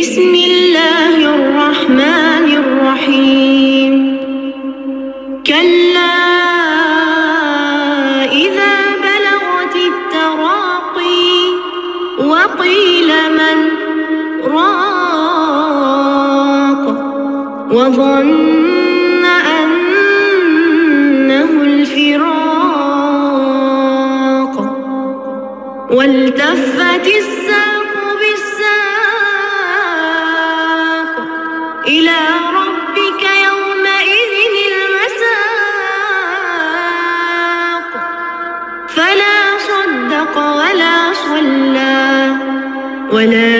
بسم الله الرحمن الرحيم كلا إذا بلغت التراقي وقيل من راق وظن أنه الفراق والتفت الساق بالساق إلى ربك يومئذ المساق فلا صدق ولا صلى ولا